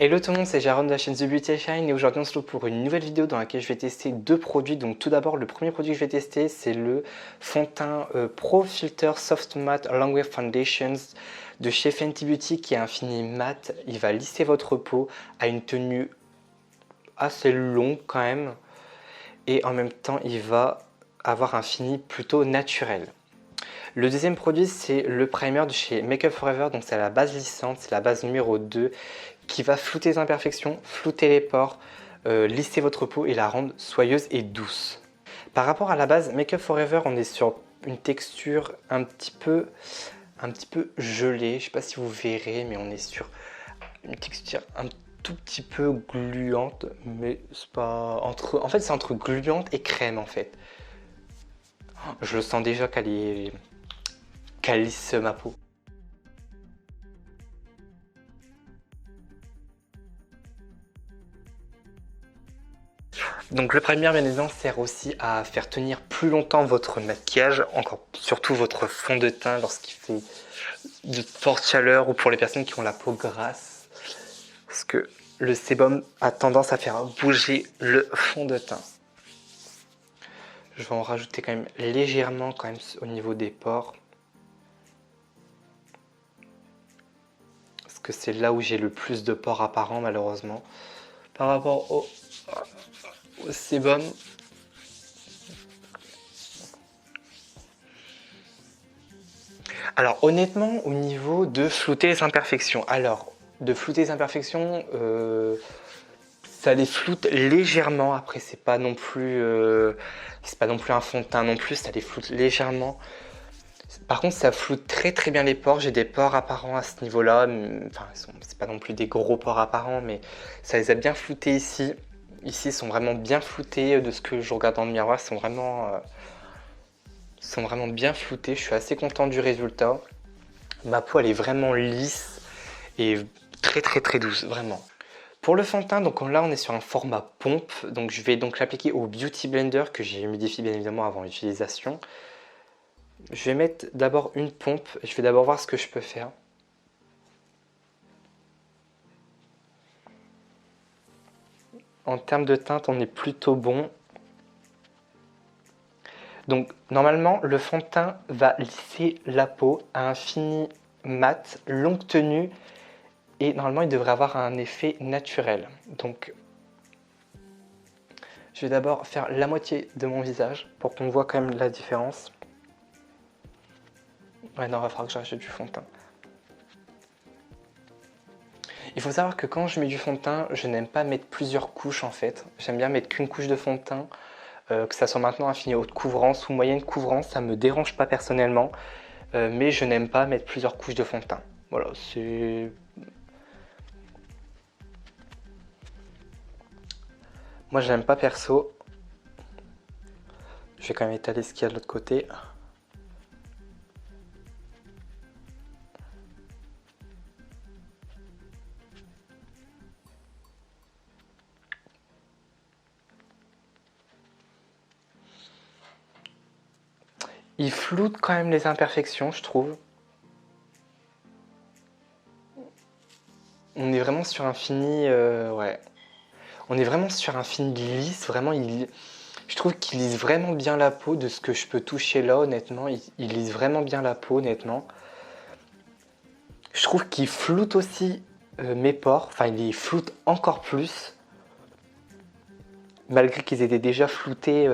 Hello tout le monde, c'est Jaron de la chaîne The Beauty Shine et aujourd'hui on se retrouve pour une nouvelle vidéo dans laquelle je vais tester deux produits. Donc tout d'abord, le premier produit que je vais tester, c'est le fond de teint Pro Filter Soft Matte Longwear Foundations de chez Fenty Beauty qui est un fini mat. Il va lisser votre peau à une tenue assez longue quand même et en même temps il va avoir un fini plutôt naturel. Le deuxième produit, c'est le primer de chez Make Up For Ever, donc c'est la base lissante, c'est la base numéro 2 qui va flouter les imperfections, flouter les pores, lisser votre peau et la rendre soyeuse et douce. Par rapport à la base Make Up For Ever, on est sur une texture un petit peu gelée, je ne sais pas si vous verrez, mais on est sur une texture un tout petit peu gluante, mais c'est pas entre. En fait, c'est entre gluante et crème en fait. Je le sens déjà qu'elle lisse ma peau. Donc le primer bien évidemment sert aussi à faire tenir plus longtemps votre maquillage, encore surtout votre fond de teint lorsqu'il fait de forte chaleur ou pour les personnes qui ont la peau grasse. Parce que le sébum a tendance à faire bouger le fond de teint. Je vais en rajouter quand même légèrement quand même au niveau des pores. Parce que c'est là où j'ai le plus de pores apparents malheureusement. Par rapport au sébum. Alors honnêtement, au niveau de flouter les imperfections, ça les floute légèrement. Après, c'est pas non plus un fond de teint non plus, ça les floute légèrement. Par contre, ça floute très très bien les pores. J'ai des pores apparents à ce niveau-là. Enfin, c'est pas non plus des gros pores apparents, mais ça les a bien floutés ici. Ici, ils sont vraiment bien floutés de ce que je regarde dans le miroir. Ils sont vraiment bien floutés. Je suis assez content du résultat. Ma peau, elle est vraiment lisse et très très très douce, vraiment. Pour le fond de teint, donc là on est sur un format pompe, donc je vais donc l'appliquer au Beauty Blender que j'ai humidifié bien évidemment avant l'utilisation. Je vais mettre d'abord une pompe, je vais d'abord voir ce que je peux faire. En termes de teinte, on est plutôt bon. Donc normalement le fond de teint va lisser la peau à un fini mat, longue tenue, et normalement il devrait avoir un effet naturel. Donc je vais d'abord faire la moitié de mon visage pour qu'on voit quand même la différence. Ouais, non, il va falloir que j'achète du fond de teint. Il faut savoir que quand je mets du fond de teint, je n'aime pas mettre plusieurs couches en fait. J'aime bien mettre qu'une couche de fond de teint, que ça soit maintenant un fini haute couvrance ou moyenne couvrance, ça me dérange pas personnellement. Mais je n'aime pas mettre plusieurs couches de fond de teint. Voilà, c'est... Moi, je n'aime pas perso. Je vais quand même étaler ce qu'il y a de l'autre côté. Il floute quand même les imperfections, je trouve. On est vraiment sur un fini... ouais. On est vraiment sur un fini lisse, vraiment, je trouve qu'il lisse vraiment bien la peau de ce que je peux toucher là, honnêtement. Il lisse vraiment bien la peau, honnêtement. Je trouve qu'il floute aussi mes pores, enfin il les floute encore plus. Malgré qu'ils étaient déjà floutés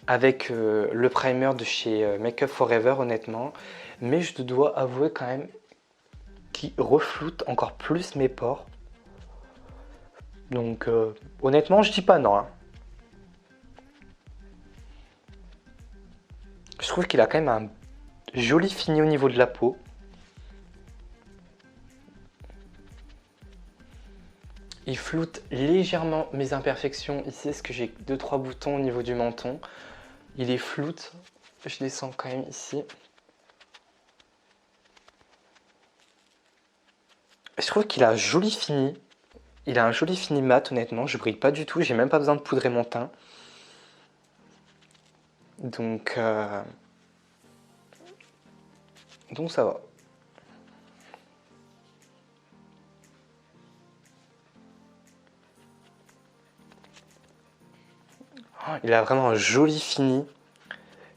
avec le primer de chez Make Up For Ever, honnêtement. Mais je dois avouer quand même qu'il refloute encore plus mes pores. Donc honnêtement, je dis pas non. Hein. Je trouve qu'il a quand même un joli fini au niveau de la peau. Il floute légèrement mes imperfections ici, parce que j'ai 2-3 boutons au niveau du menton. Il les floute, je les sens quand même ici. Je trouve qu'il a un joli fini. Il a un joli fini mat, honnêtement. Je brille pas du tout, j'ai même pas besoin de poudrer mon teint. Donc ça va. Oh, il a vraiment un joli fini.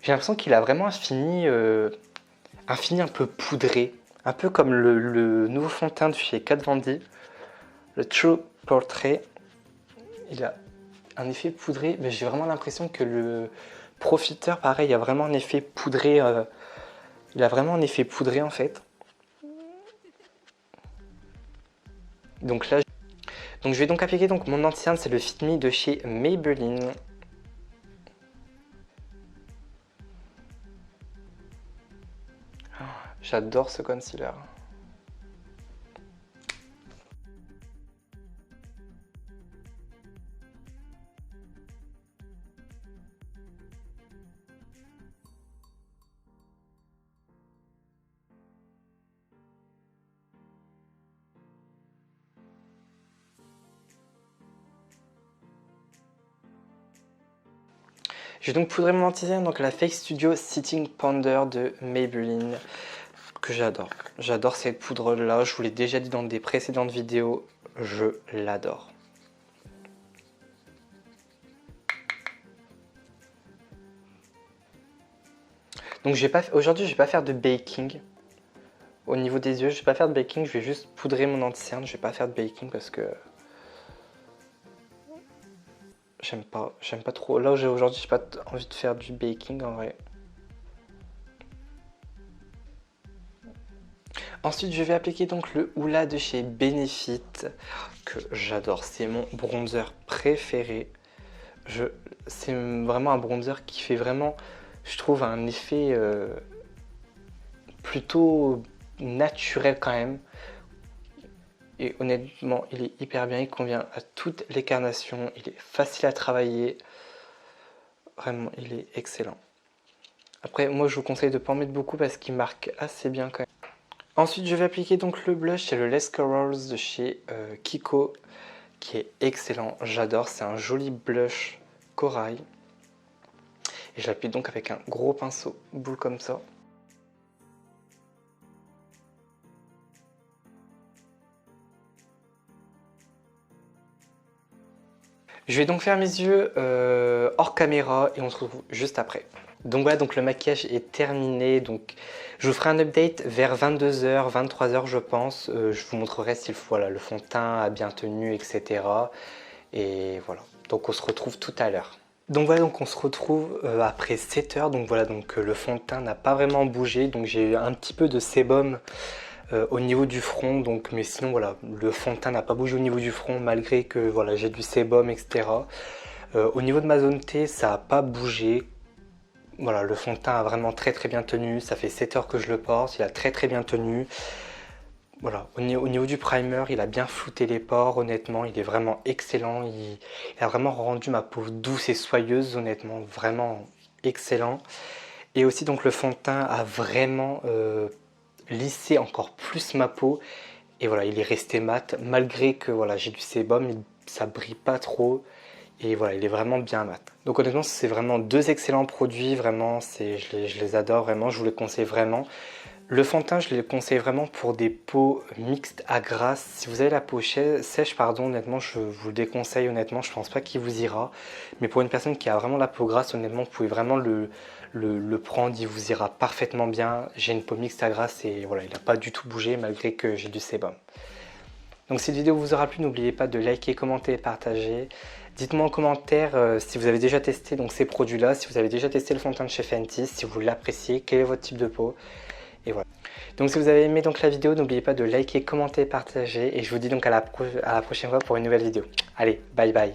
J'ai l'impression qu'il a vraiment un fini un peu poudré. Un peu comme le nouveau fond de teint de chez Kat Von D. Le True Portrait. Il a un effet poudré, mais j'ai vraiment l'impression que le Pro-Filter, pareil, il a vraiment un effet poudré. Il a vraiment un effet poudré en fait. Donc là, je vais donc appliquer donc mon anti-cerne, c'est le Fit Me de chez Maybelline. Oh, j'adore ce concealer. Je vais donc poudrer mon anti-cerne, donc la Fake Studio Setting Powder de Maybelline, que j'adore. J'adore cette poudre là, je vous l'ai déjà dit dans des précédentes vidéos, je l'adore. Donc aujourd'hui je vais pas faire de baking. Au niveau des yeux, je vais pas faire de baking, je vais juste poudrer mon anti-cerne, je vais pas faire de baking parce que j'aime pas trop. Là aujourd'hui, j'ai pas envie de faire du baking en vrai. Ensuite, je vais appliquer donc le Hoola de chez Benefit, que j'adore. C'est mon bronzer préféré. C'est vraiment un bronzer qui fait vraiment, je trouve, un effet plutôt naturel quand même. Et honnêtement, il est hyper bien, il convient à toutes les carnations, il est facile à travailler. Vraiment, il est excellent. Après, moi je vous conseille de ne pas en mettre beaucoup parce qu'il marque assez bien quand même. Ensuite, je vais appliquer donc le blush, c'est le Les Corals de chez Kiko, qui est excellent. J'adore, c'est un joli blush corail. Et je l'applique donc avec un gros pinceau boule comme ça. Je vais donc faire mes yeux hors caméra et on se retrouve juste après. Donc voilà, donc le maquillage est terminé. Donc je vous ferai un update vers 22h, 23h je pense. Je vous montrerai si voilà, le fond de teint a bien tenu, etc. Et voilà, donc on se retrouve tout à l'heure. Donc voilà, donc on se retrouve après 7 heures. Donc voilà, donc le fond de teint n'a pas vraiment bougé. Donc j'ai eu un petit peu de sébum au niveau du front, donc, mais sinon voilà, le fond de teint n'a pas bougé au niveau du front malgré que voilà, j'ai du sébum, etc. Au niveau de ma zone T, ça n'a pas bougé. Voilà, le fond de teint a vraiment très bien tenu. Ça fait 7 heures que je le porte, il a très bien tenu. Voilà, au niveau du primer, il a bien flouté les pores, honnêtement, il est vraiment excellent. Il a vraiment rendu ma peau douce et soyeuse, honnêtement, vraiment excellent. Et aussi donc le fond de teint a vraiment lisser encore plus ma peau et voilà, il est resté mat malgré que voilà, j'ai du sébum, ça brille pas trop et voilà, il est vraiment bien mat. Donc honnêtement, c'est vraiment deux excellents produits, vraiment, je les adore vraiment, je vous les conseille vraiment. Le fond de teint, je les conseille vraiment pour des peaux mixtes à grasses. Si vous avez la peau sèche, pardon, honnêtement, je vous le déconseille, honnêtement, je pense pas qu'il vous ira. Mais pour une personne qui a vraiment la peau grasse, honnêtement, vous pouvez vraiment le prendre, il vous ira parfaitement bien. J'ai une peau mixte à grasse et voilà, il n'a pas du tout bougé malgré que j'ai du sébum. Donc si cette vidéo vous aura plu, n'oubliez pas de liker, commenter et partager. Dites-moi en commentaire si vous avez déjà testé donc, ces produits-là, si vous avez déjà testé le fond de teint de chez Fenty, si vous l'appréciez, quel est votre type de peau. Et voilà. Donc si vous avez aimé donc la vidéo, n'oubliez pas de liker, commenter et partager. Et je vous dis donc à la prochaine fois pour une nouvelle vidéo. Allez, bye bye.